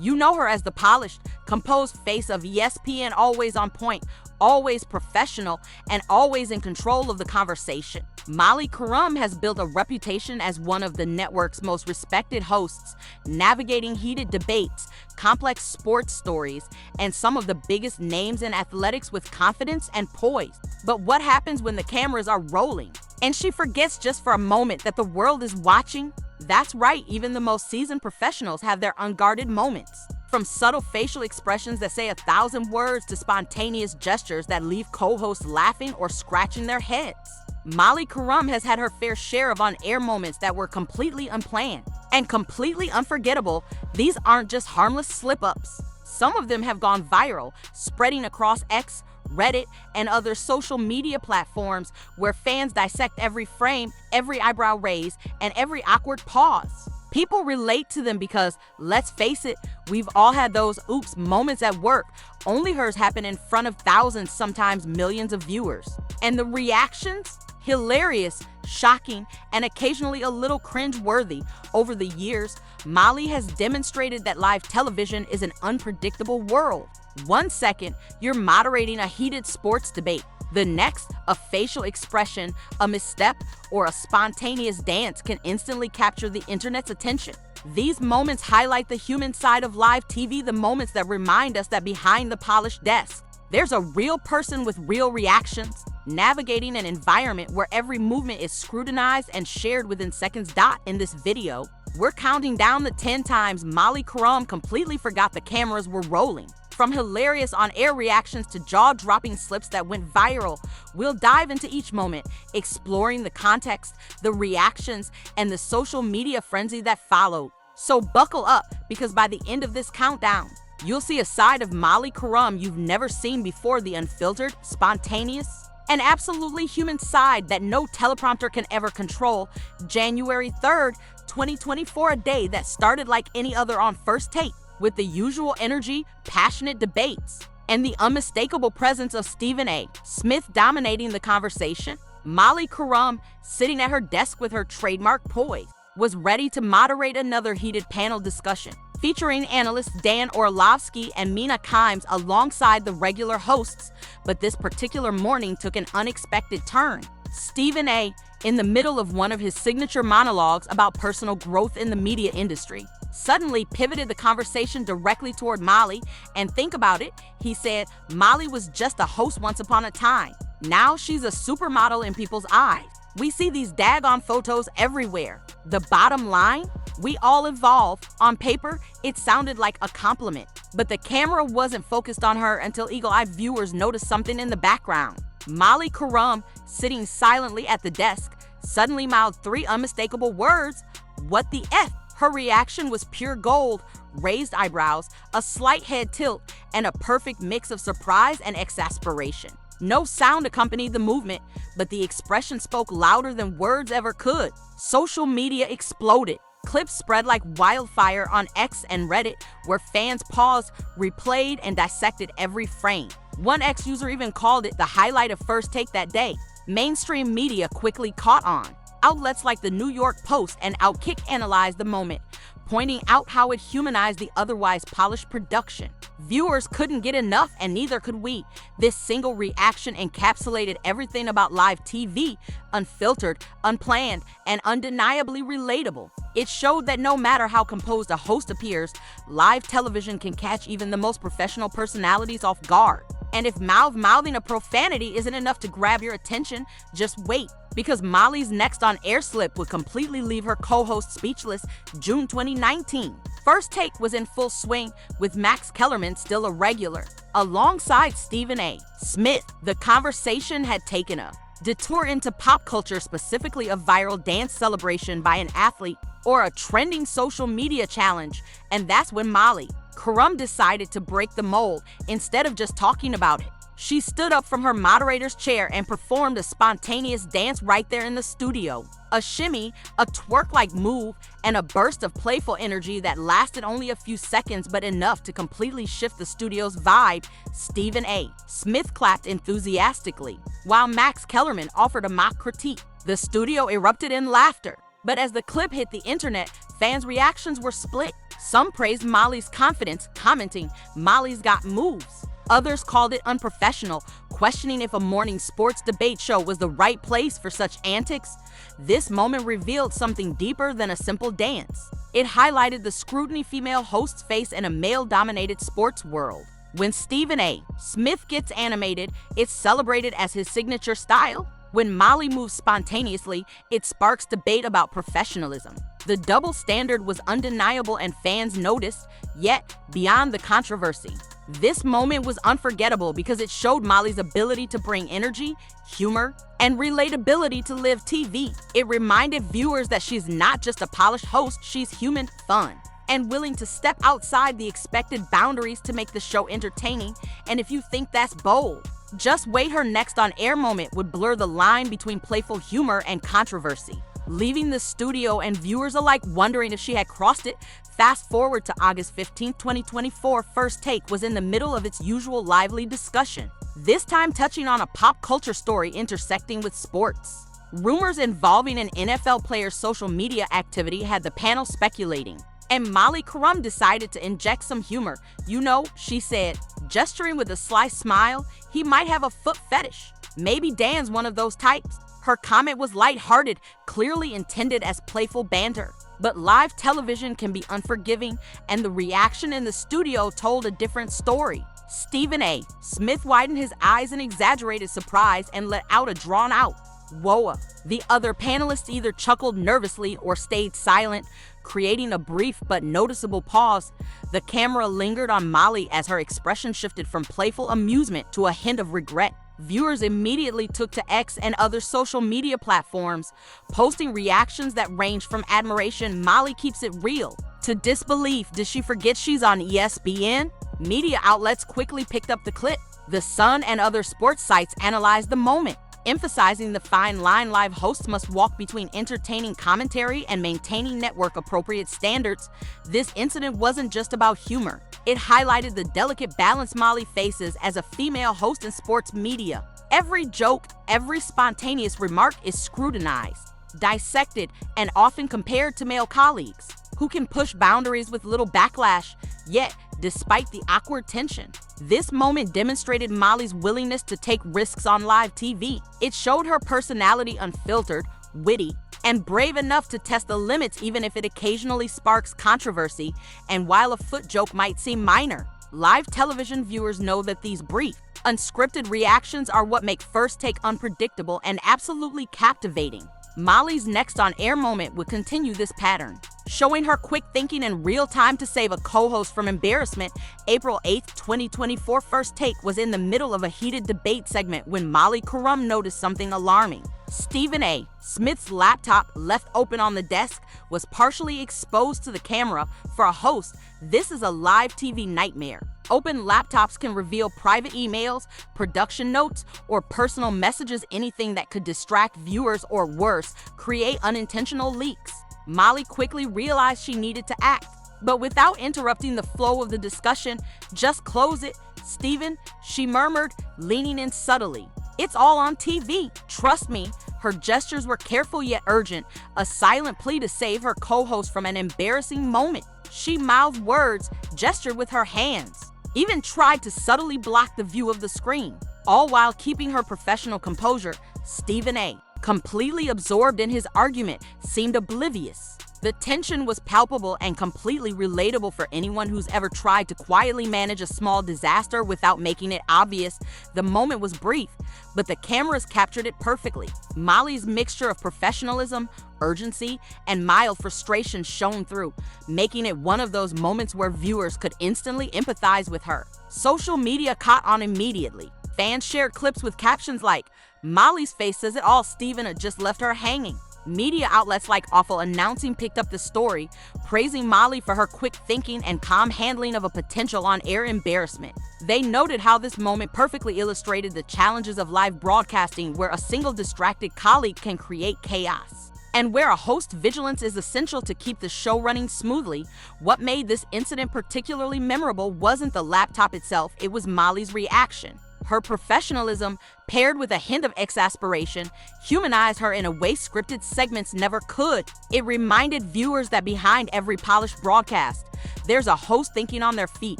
You know her as the polished, composed face of ESPN, always on point, always professional, and always in control of the conversation. Molly Qerim has built a reputation as one of the network's most respected hosts, navigating heated debates, complex sports stories, and some of the biggest names in athletics with confidence and poise. But what happens when the cameras are rolling and she forgets just for a moment that the world is watching? That's right, even the most seasoned professionals have their unguarded moments. From subtle facial expressions that say 1,000 words to spontaneous gestures that leave co-hosts laughing or scratching their heads. Molly Qerim has had her fair share of on-air moments that were completely unplanned and completely unforgettable. These aren't just harmless slip-ups. Some of them have gone viral, spreading across X, Reddit, and other social media platforms where fans dissect every frame, every eyebrow raise, and every awkward pause. People relate to them because, let's face it, we've all had those oops moments at work. Only hers happen in front of thousands, sometimes millions of viewers. And the reactions? Hilarious, shocking, and occasionally a little cringe-worthy. Over the years, Molly has demonstrated that live television is an unpredictable world. 1 second, you're moderating a heated sports debate. The next, a facial expression, a misstep, or a spontaneous dance can instantly capture the internet's attention. These moments highlight the human side of live TV, the moments that remind us that behind the polished desk, there's a real person with real reactions, navigating an environment where every movement is scrutinized and shared within seconds. In this video, we're counting down the 10 times Molly Qerim completely forgot the cameras were rolling. From hilarious on-air reactions to jaw-dropping slips that went viral, we'll dive into each moment, exploring the context, the reactions, and the social media frenzy that followed. So buckle up, because by the end of this countdown, you'll see a side of Molly Qerim you've never seen before, the unfiltered, spontaneous, and absolutely human side that no teleprompter can ever control. January 3rd, 2024, a day that started like any other on First Take, with the usual energy, passionate debates, and the unmistakable presence of Stephen A. Smith dominating the conversation. Molly Qerim, sitting at her desk with her trademark poise, was ready to moderate another heated panel discussion, featuring analysts Dan Orlovsky and Mina Kimes alongside the regular hosts. But this particular morning took an unexpected turn. Stephen A., in the middle of one of his signature monologues about personal growth in the media industry, suddenly pivoted the conversation directly toward Molly. And think about it, he said, Molly was just a host once upon a time. Now she's a supermodel in people's eyes. We see these daggone photos everywhere. The bottom line? We all evolve. On paper, it sounded like a compliment, but the camera wasn't focused on her until eagle-eyed viewers noticed something in the background. Molly Qerim, sitting silently at the desk, suddenly mouthed 3 unmistakable words. What the F? Her reaction was pure gold, raised eyebrows, a slight head tilt, and a perfect mix of surprise and exasperation. No sound accompanied the movement, but the expression spoke louder than words ever could. Social media exploded. Clips spread like wildfire on X and Reddit, where fans paused, replayed, and dissected every frame. One X user even called it the highlight of First Take that day. Mainstream media quickly caught on. Outlets like the New York Post and Outkick analyzed the moment, pointing out how it humanized the otherwise polished production. Viewers couldn't get enough, and neither could we. This single reaction encapsulated everything about live TV: unfiltered, unplanned, and undeniably relatable. It showed that no matter how composed a host appears, live television can catch even the most professional personalities off guard. And if mouthing a profanity isn't enough to grab your attention, just wait, because Molly's next on-air slip would completely leave her co-host speechless. June 2019. First Take was in full swing, with Max Kellerman still a regular, alongside Stephen A. Smith. The conversation had taken a detour into pop culture, specifically a viral dance celebration by an athlete or a trending social media challenge, and that's when Molly Qerim decided to break the mold. Instead of just talking about it, she stood up from her moderator's chair and performed a spontaneous dance right there in the studio. A shimmy, a twerk-like move, and a burst of playful energy that lasted only a few seconds, but enough to completely shift the studio's vibe. Stephen A. Smith clapped enthusiastically, while Max Kellerman offered a mock critique. The studio erupted in laughter. But as the clip hit the internet, fans' reactions were split. Some praised Molly's confidence, commenting, "Molly's got moves." Others called it unprofessional, questioning if a morning sports debate show was the right place for such antics. This moment revealed something deeper than a simple dance. It highlighted the scrutiny female hosts face in a male-dominated sports world. When Stephen A. Smith gets animated, it's celebrated as his signature style. When Molly moves spontaneously, it sparks debate about professionalism. The double standard was undeniable and fans noticed, yet beyond the controversy. This moment was unforgettable because it showed Molly's ability to bring energy, humor, and relatability to live TV. It reminded viewers that she's not just a polished host, she's human, fun, and willing to step outside the expected boundaries to make the show entertaining. And if you think that's bold, just wait, her next on-air moment would blur the line between playful humor and controversy, leaving the studio and viewers alike wondering if she had crossed it. Fast forward to August 15, 2024, First Take was in the middle of its usual lively discussion, this time touching on a pop culture story intersecting with sports. Rumors involving an NFL player's social media activity had the panel speculating, and Molly Qerim decided to inject some humor. "You know," she said, gesturing with a sly smile, "he might have a foot fetish. Maybe Dan's one of those types." Her comment was lighthearted, clearly intended as playful banter. But live television can be unforgiving, and the reaction in the studio told a different story. Stephen A. Smith widened his eyes in exaggerated surprise and let out a drawn-out "whoa." The other panelists either chuckled nervously or stayed silent, creating a brief but noticeable pause. The camera lingered on Molly as her expression shifted from playful amusement to a hint of regret. Viewers immediately took to X and other social media platforms, posting reactions that ranged from admiration, "Molly keeps it real," to disbelief, "Did she forget she's on ESPN?" Media outlets quickly picked up the clip. The Sun and other sports sites analyzed the moment, emphasizing the fine line live hosts must walk between entertaining commentary and maintaining network-appropriate standards. This incident wasn't just about humor. It highlighted the delicate balance Molly faces as a female host in sports media. Every joke, every spontaneous remark is scrutinized, dissected, and often compared to male colleagues, who can push boundaries with little backlash. Yet, despite the awkward tension, this moment demonstrated Molly's willingness to take risks on live TV. It showed her personality unfiltered, witty, and brave enough to test the limits even if it occasionally sparks controversy. And while a foot joke might seem minor, live television viewers know that these brief, unscripted reactions are what make First Take unpredictable and absolutely captivating. Molly's next on-air moment would continue this pattern, showing her quick thinking in real time to save a co-host from embarrassment. April 8, 2024, First Take was in the middle of a heated debate segment when Molly Qerim noticed something alarming. Stephen A. Smith's laptop, left open on the desk, was partially exposed to the camera. For a host, this is a live TV nightmare. Open laptops can reveal private emails, production notes, or personal messages, anything that could distract viewers or worse, create unintentional leaks. Molly quickly realized she needed to act, but without interrupting the flow of the discussion. "Just close it, Stephen," she murmured, leaning in subtly. "It's all on TV. Trust me." Her gestures were careful yet urgent, a silent plea to save her co-host from an embarrassing moment. She mouthed words, gestured with her hands, even tried to subtly block the view of the screen, all while keeping her professional composure. Stephen A., completely absorbed in his argument, seemed oblivious. The tension was palpable and completely relatable for anyone who's ever tried to quietly manage a small disaster without making it obvious. The moment was brief, but the cameras captured it perfectly. Molly's mixture of professionalism, urgency, and mild frustration shone through, making it one of those moments where viewers could instantly empathize with her. Social media caught on immediately. Fans shared clips with captions like, "Molly's face says it all, Stephen had just left her hanging." Media outlets like Awful Announcing picked up the story, praising Molly for her quick thinking and calm handling of a potential on-air embarrassment. They noted how this moment perfectly illustrated the challenges of live broadcasting, where a single distracted colleague can create chaos, and where a host vigilance is essential to keep the show running smoothly. What made this incident particularly memorable wasn't the laptop itself, it was Molly's reaction. Her professionalism, paired with a hint of exasperation, humanized her in a way scripted segments never could. It reminded viewers that behind every polished broadcast, there's a host thinking on their feet,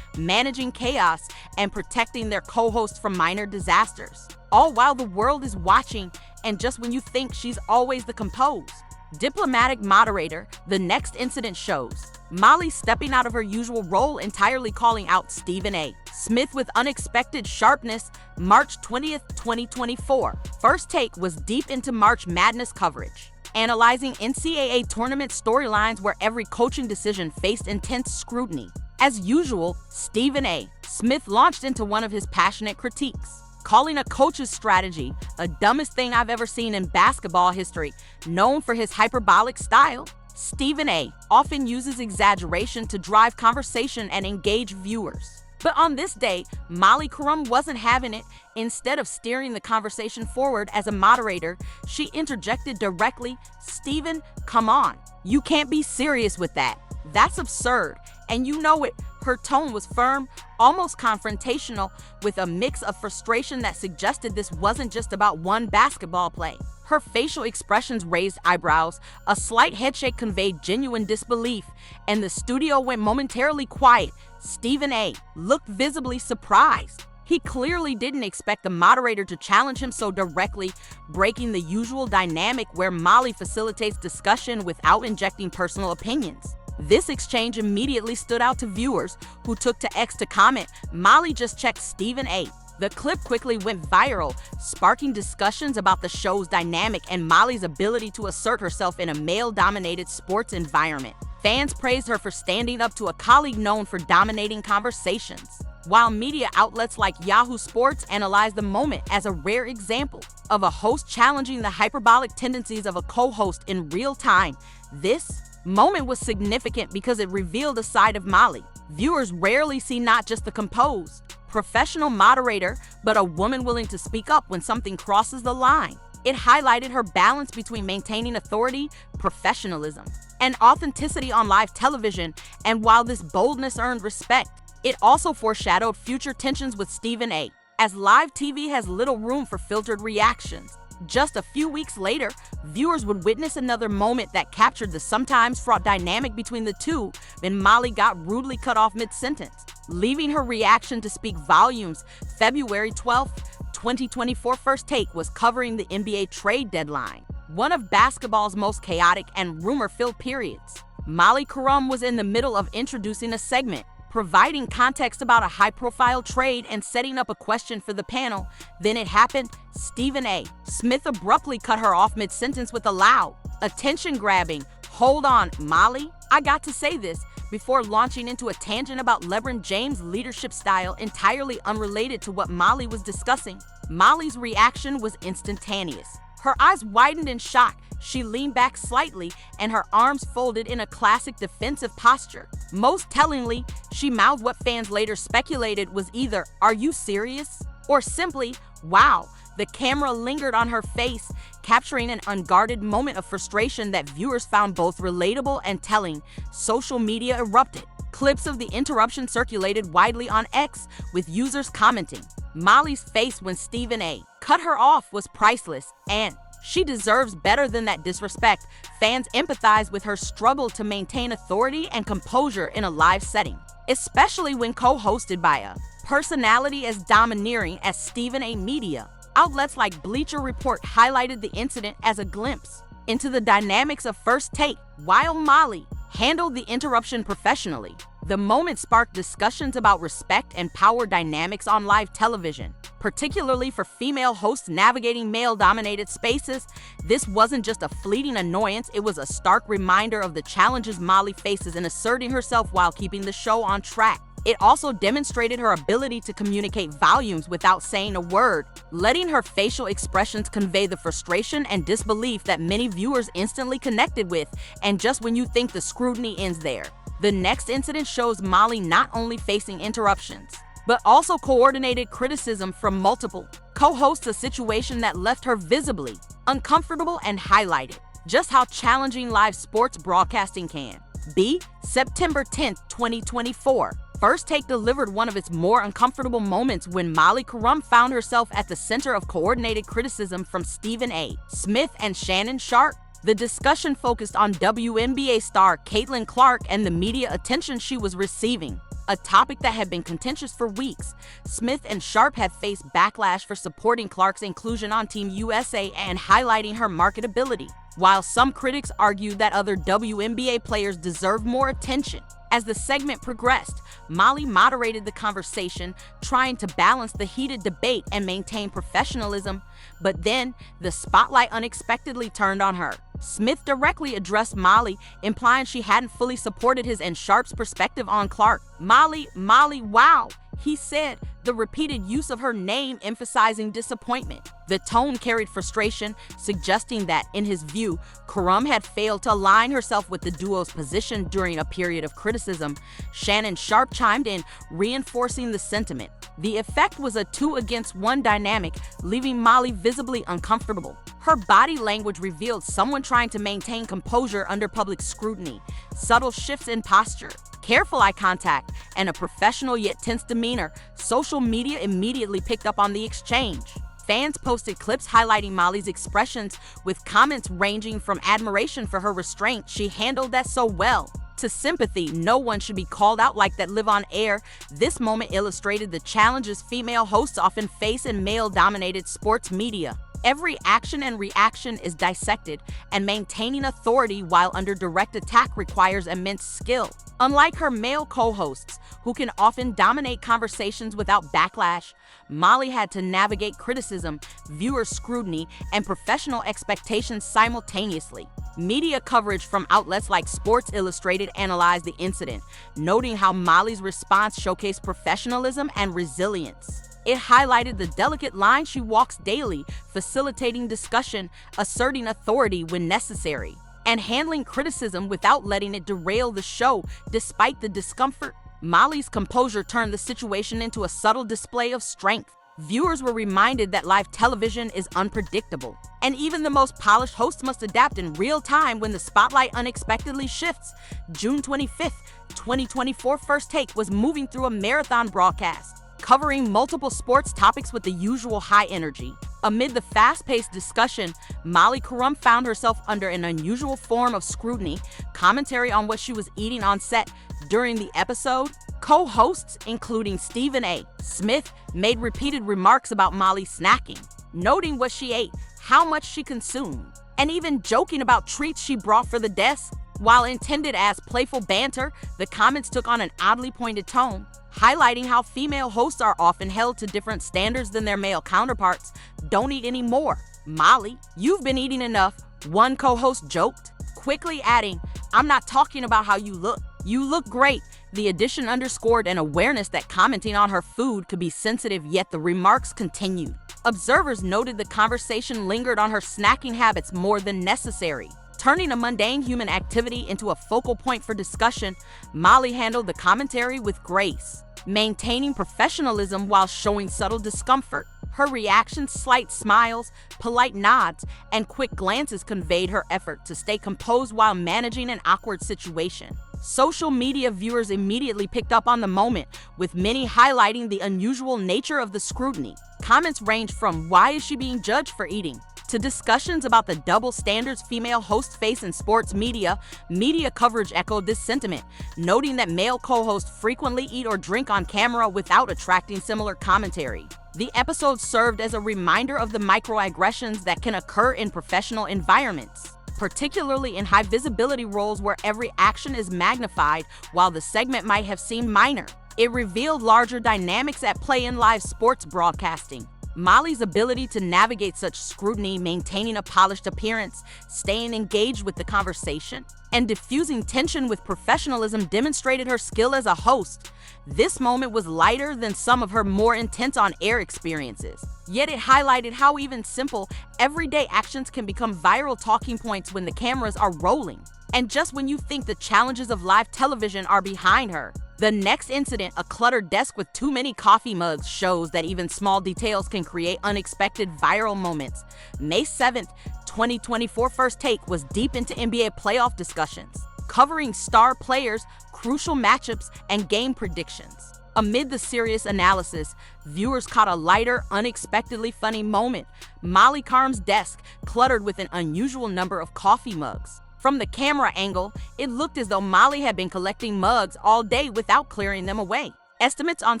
managing chaos, and protecting their co-hosts from minor disasters. All while the world is watching, and just when you think she's always the composed, diplomatic moderator, the next incident shows Molly stepping out of her usual role, entirely calling out Stephen A. Smith with unexpected sharpness. March 20th, 2024. First Take was deep into March Madness coverage, analyzing NCAA tournament storylines where every coaching decision faced intense scrutiny. As usual, Stephen A. Smith launched into one of his passionate critiques, calling a coach's strategy the dumbest thing I've ever seen in basketball history. Known for his hyperbolic style, Stephen A. often uses exaggeration to drive conversation and engage viewers. But on this day, Molly Qerim wasn't having it. Instead of steering the conversation forward as a moderator, she interjected directly, "Stephen, come on. You can't be serious with that. That's absurd. And you know it." Her tone was firm, almost confrontational, with a mix of frustration that suggested this wasn't just about one basketball play. Her facial expressions raised eyebrows, a slight headshake conveyed genuine disbelief, and the studio went momentarily quiet. Stephen A. looked visibly surprised. He clearly didn't expect the moderator to challenge him so directly, breaking the usual dynamic where Molly facilitates discussion without injecting personal opinions. This exchange immediately stood out to viewers, who took to X to comment, "Molly just checked Stephen A." The clip quickly went viral, sparking discussions about the show's dynamic and Molly's ability to assert herself in a male-dominated sports environment. Fans praised her for standing up to a colleague known for dominating conversations, while media outlets like Yahoo Sports analyzed the moment as a rare example of a host challenging the hyperbolic tendencies of a co-host in real time. This moment was significant because it revealed a side of Molly viewers rarely see, not just the composed, professional moderator, but a woman willing to speak up when something crosses the line. It highlighted her balance between maintaining authority, professionalism, and authenticity on live television, and while this boldness earned respect, it also foreshadowed future tensions with Stephen A., as live TV has little room for filtered reactions. Just a few weeks later, viewers would witness another moment that captured the sometimes fraught dynamic between the two when Molly got rudely cut off mid-sentence, leaving her reaction to speak volumes. February 12th, 2024 First Take was covering the NBA trade deadline, one of basketball's most chaotic and rumor-filled periods. Molly Qerim was in the middle of introducing a segment, providing context about a high-profile trade and setting up a question for the panel. Then it happened. Stephen A. Smith abruptly cut her off mid-sentence with a loud, attention-grabbing, "Hold on, Molly, I got to say this," before launching into a tangent about LeBron James' leadership style entirely unrelated to what Molly was discussing. Molly's reaction was instantaneous. Her eyes widened in shock. She leaned back slightly, and her arms folded in a classic defensive posture. Most tellingly, she mouthed what fans later speculated was either, "Are you serious?" or simply, "Wow." The camera lingered on her face, capturing an unguarded moment of frustration that viewers found both relatable and telling. Social media erupted. Clips of the interruption circulated widely on X, with users commenting, "Molly's face when Stephen A. cut her off was priceless, and she deserves better than that disrespect." Fans empathized with her struggle to maintain authority and composure in a live setting, especially when co-hosted by a personality as domineering as Stephen A. Media. Outlets like Bleacher Report highlighted the incident as a glimpse into the dynamics of First Take. While Molly handled the interruption professionally, the moment sparked discussions about respect and power dynamics on live television, particularly for female hosts navigating male-dominated spaces. This wasn't just a fleeting annoyance, it was a stark reminder of the challenges Molly faces in asserting herself while keeping the show on track. It also demonstrated her ability to communicate volumes without saying a word, letting her facial expressions convey the frustration and disbelief that many viewers instantly connected with. And just when you think the scrutiny ends there, the next incident shows Molly not only facing interruptions, but also coordinated criticism from multiple co-hosts, a situation that left her visibly uncomfortable and highlighted just how challenging live sports broadcasting can be. September 10th, 2024. First Take delivered one of its more uncomfortable moments when Molly Qerim found herself at the center of coordinated criticism from Stephen A. Smith and Shannon Sharpe. The discussion focused on WNBA star Caitlin Clark and the media attention she was receiving, a topic that had been contentious for weeks. Smith and Sharpe had faced backlash for supporting Clark's inclusion on Team USA and highlighting her marketability, while some critics argued that other WNBA players deserved more attention. As the segment progressed, Molly moderated the conversation, trying to balance the heated debate and maintain professionalism, but then the spotlight unexpectedly turned on her. Smith directly addressed Molly, implying she hadn't fully supported his and Sharpe's perspective on Clark. Molly, wow, he said, the repeated use of her name emphasizing disappointment. The tone carried frustration, suggesting that, in his view, Qerim had failed to align herself with the duo's position during a period of criticism. Shannon Sharpe chimed in, reinforcing the sentiment. The effect was a 2-against-1 dynamic, leaving Molly visibly uncomfortable. Her body language revealed someone trying to maintain composure under public scrutiny. Subtle shifts in posture, careful eye contact, and a professional yet tense demeanor. Social media immediately picked up on the exchange. Fans posted clips highlighting Molly's expressions, with comments ranging from admiration for her restraint, "She handled that so well," to sympathy, "No one should be called out like that live on air." This moment illustrated the challenges female hosts often face in male-dominated sports media. Every action and reaction is dissected, and maintaining authority while under direct attack requires immense skill. Unlike her male co-hosts, who can often dominate conversations without backlash, Molly had to navigate criticism, viewer scrutiny, and professional expectations simultaneously. Media coverage from outlets like Sports Illustrated analyzed the incident, noting how Molly's response showcased professionalism and resilience. It highlighted the delicate line she walks daily, facilitating discussion, asserting authority when necessary, and handling criticism without letting it derail the show. Despite the discomfort, Molly's composure turned the situation into a subtle display of strength. Viewers were reminded that live television is unpredictable, and even the most polished hosts must adapt in real time when the spotlight unexpectedly shifts. June 25th, 2024 First Take was moving through a marathon broadcast, covering multiple sports topics with the usual high energy. Amid the fast-paced discussion, Molly Qerim found herself under an unusual form of scrutiny. Commentary on what she was eating on set during the episode. Co-hosts, including Stephen A. Smith, made repeated remarks about Molly snacking, noting what she ate, how much she consumed, and even joking about treats she brought for the desk. While intended as playful banter, the comments took on an oddly pointed tone, highlighting how female hosts are often held to different standards than their male counterparts. "Don't eat any more, Molly. You've been eating enough," one co-host joked, quickly adding, "I'm not talking about how you look. You look great." The addition underscored an awareness that commenting on her food could be sensitive, yet the remarks continued. Observers noted the conversation lingered on her snacking habits more than necessary. Turning a mundane human activity into a focal point for discussion, Molly handled the commentary with grace, maintaining professionalism while showing subtle discomfort. Her reactions, slight smiles, polite nods, and quick glances conveyed her effort to stay composed while managing an awkward situation. Social media viewers immediately picked up on the moment, with many highlighting the unusual nature of the scrutiny. Comments ranged from "Why is she being judged for eating?" to discussions about the double standards female hosts face in sports media. Media coverage echoed this sentiment, noting that male co-hosts frequently eat or drink on camera without attracting similar commentary. The episode served as a reminder of the microaggressions that can occur in professional environments, particularly in high-visibility roles where every action is magnified. While the segment might have seemed minor, it revealed larger dynamics at play in live sports broadcasting. Molly's ability to navigate such scrutiny, maintaining a polished appearance, staying engaged with the conversation, and diffusing tension with professionalism demonstrated her skill as a host. This moment was lighter than some of her more intense on-air experiences, yet it highlighted how even simple, everyday actions can become viral talking points when the cameras are rolling. And just when you think the challenges of live television are behind her, the next incident, a cluttered desk with too many coffee mugs, shows that even small details can create unexpected viral moments. May 7th, 2024 First Take was deep into NBA playoff discussions, covering star players, crucial matchups, and game predictions. Amid the serious analysis, viewers caught a lighter, unexpectedly funny moment: Molly Qerim's desk cluttered with an unusual number of coffee mugs. From the camera angle, it looked as though Molly had been collecting mugs all day without clearing them away. Estimates on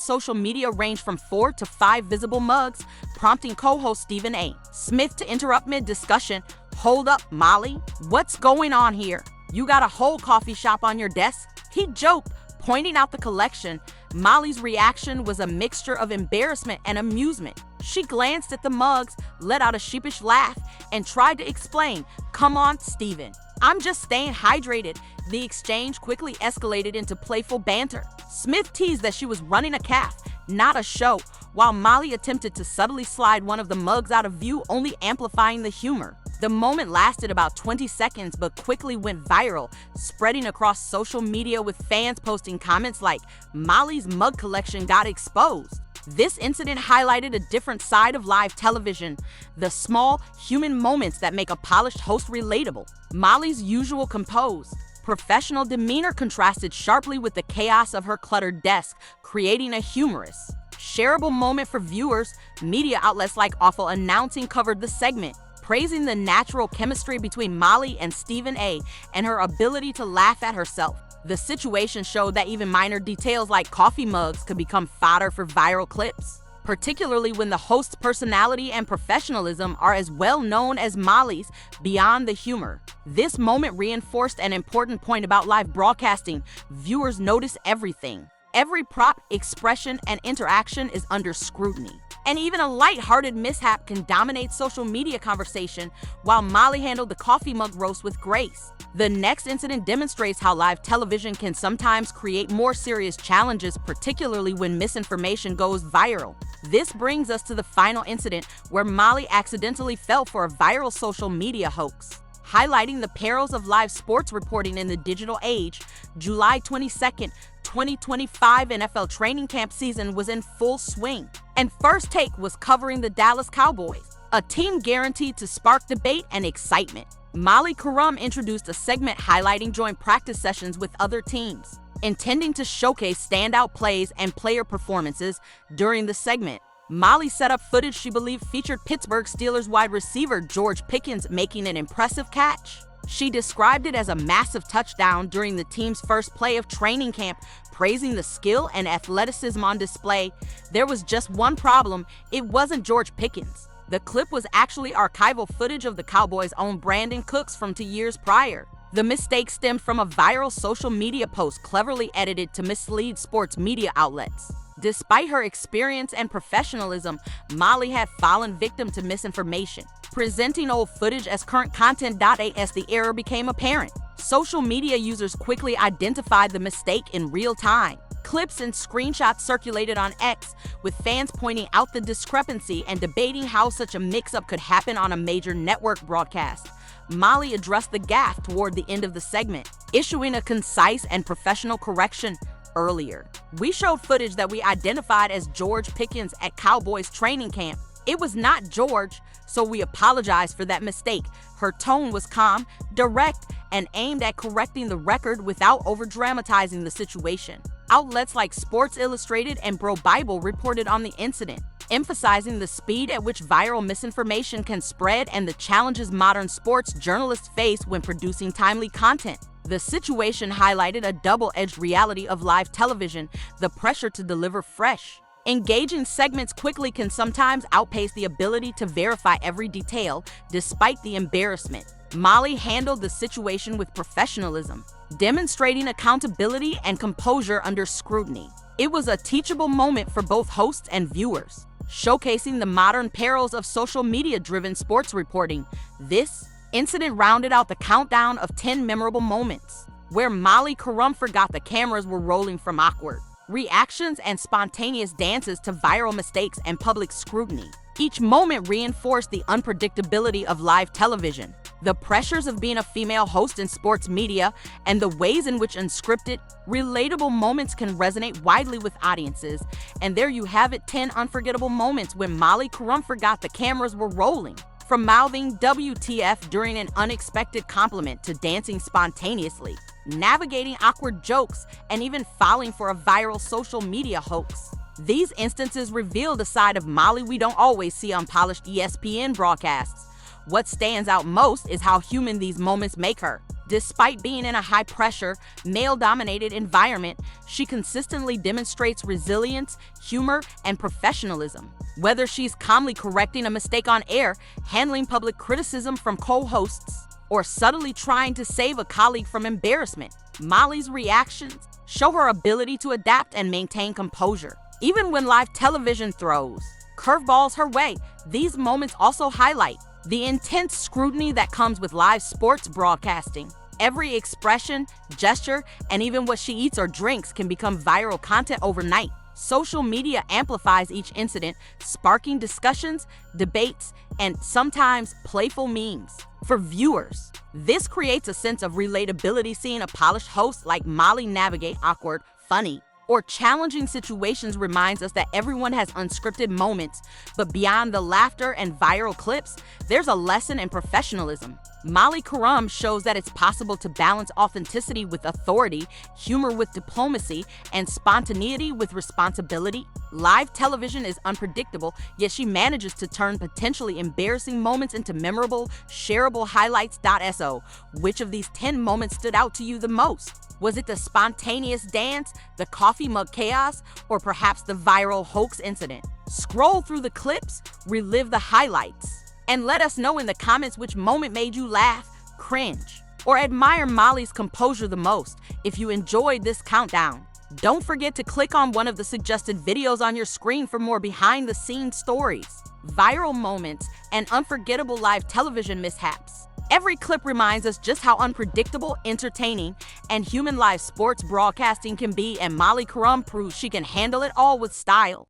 social media range from 4 to 5 visible mugs, prompting co-host Stephen A. Smith to interrupt mid-discussion. "Hold up, Molly. What's going on here? You got a whole coffee shop on your desk?" He joked, pointing out the collection. Molly's reaction was a mixture of embarrassment and amusement. She glanced at the mugs, let out a sheepish laugh, and tried to explain, "Come on, Stephen. I'm just staying hydrated." The exchange quickly escalated into playful banter. Smith teased that she was running a calf, not a show, while Molly attempted to subtly slide one of the mugs out of view, only amplifying the humor. The moment lasted about 20 seconds but quickly went viral, spreading across social media with fans posting comments like, "Molly's mug collection got exposed." This incident highlighted a different side of live television: the small, human moments that make a polished host relatable. Molly's usual composed, professional demeanor contrasted sharply with the chaos of her cluttered desk, creating a humorous, shareable moment for viewers. Media outlets like Awful Announcing covered the segment, praising the natural chemistry between Molly and Stephen A. and her ability to laugh at herself. The situation showed that even minor details like coffee mugs could become fodder for viral clips, particularly when the host's personality and professionalism are as well known as Molly's. Beyond the humor, this moment reinforced an important point about live broadcasting: viewers notice everything. Every prop, expression, and interaction is under scrutiny. And even a light-hearted mishap can dominate social media conversation, while Molly handled the coffee mug roast with grace. The next incident demonstrates how live television can sometimes create more serious challenges, particularly when misinformation goes viral. This brings us to the final incident, where Molly accidentally fell for a viral social media hoax. Highlighting the perils of live sports reporting in the digital age, July 22nd, 2025 NFL training camp season was in full swing, and First Take was covering the Dallas Cowboys, a team guaranteed to spark debate and excitement. Molly Qerim introduced a segment highlighting joint practice sessions with other teams, intending to showcase standout plays and player performances. During the segment, Molly set up footage she believed featured Pittsburgh Steelers wide receiver George Pickens making an impressive catch. She described it as a massive touchdown during the team's first play of training camp, praising the skill and athleticism on display. There was just one problem: it wasn't George Pickens. The clip was actually archival footage of the Cowboys' own Brandon Cooks from 2 years prior. The mistake stemmed from a viral social media post cleverly edited to mislead sports media outlets. Despite her experience and professionalism, Molly had fallen victim to misinformation, presenting old footage as current content. As the error became apparent, social media users quickly identified the mistake in real time. Clips and screenshots circulated on X, with fans pointing out the discrepancy and debating how such a mix-up could happen on a major network broadcast. Molly addressed the gaffe toward the end of the segment, issuing a concise and professional correction. "Earlier, we showed footage that we identified as George Pickens at Cowboys training camp. It was not George, so we apologize for that mistake." Her tone was calm, direct, and aimed at correcting the record without over-dramatizing the situation. Outlets like Sports Illustrated and Bro Bible reported on the incident, emphasizing the speed at which viral misinformation can spread and the challenges modern sports journalists face when producing timely content. The situation highlighted a double-edged reality of live television: the pressure to deliver fresh, engaging segments quickly can sometimes outpace the ability to verify every detail. Despite the embarrassment, Molly handled the situation with professionalism, demonstrating accountability and composure under scrutiny. It was a teachable moment for both hosts and viewers, showcasing the modern perils of social media-driven sports reporting. This incident rounded out the countdown of 10 memorable moments, where Molly Qerim forgot the cameras were rolling from awkward reactions and spontaneous dances to viral mistakes and public scrutiny. Each moment reinforced the unpredictability of live television, the pressures of being a female host in sports media, and the ways in which unscripted, relatable moments can resonate widely with audiences. And there you have it, 10 unforgettable moments when Molly Qerim forgot the cameras were rolling. From mouthing WTF during an unexpected compliment to dancing spontaneously, navigating awkward jokes, and even falling for a viral social media hoax. These instances reveal the side of Molly we don't always see on polished ESPN broadcasts. What stands out most is how human these moments make her. Despite being in a high-pressure, male-dominated environment, she consistently demonstrates resilience, humor, and professionalism. Whether she's calmly correcting a mistake on air, handling public criticism from co-hosts, or subtly trying to save a colleague from embarrassment, Molly's reactions show her ability to adapt and maintain composure. Even when live television throws curveballs her way, these moments also highlight the intense scrutiny that comes with live sports broadcasting. Every expression, gesture, and even what she eats or drinks can become viral content overnight. Social media amplifies each incident, sparking discussions, debates, and sometimes playful memes. For viewers, this creates a sense of relatability seeing a polished host like Molly navigate awkward, funny, or challenging situations reminds us that everyone has unscripted moments, but beyond the laughter and viral clips, there's a lesson in professionalism. Molly Qerim shows that it's possible to balance authenticity with authority, humor with diplomacy, and spontaneity with responsibility. Live television is unpredictable, yet she manages to turn potentially embarrassing moments into memorable, shareable highlights. So, which of these 10 moments stood out to you the most? Was it the spontaneous dance, the coffee mug chaos, or perhaps the viral hoax incident? Scroll through the clips, relive the highlights, and let us know in the comments which moment made you laugh, cringe, or admire Molly's composure the most. If you enjoyed this countdown, don't forget to click on one of the suggested videos on your screen for more behind-the-scenes stories, viral moments, and unforgettable live television mishaps. Every clip reminds us just how unpredictable, entertaining, and human live sports broadcasting can be, and Molly Qerim proves she can handle it all with style.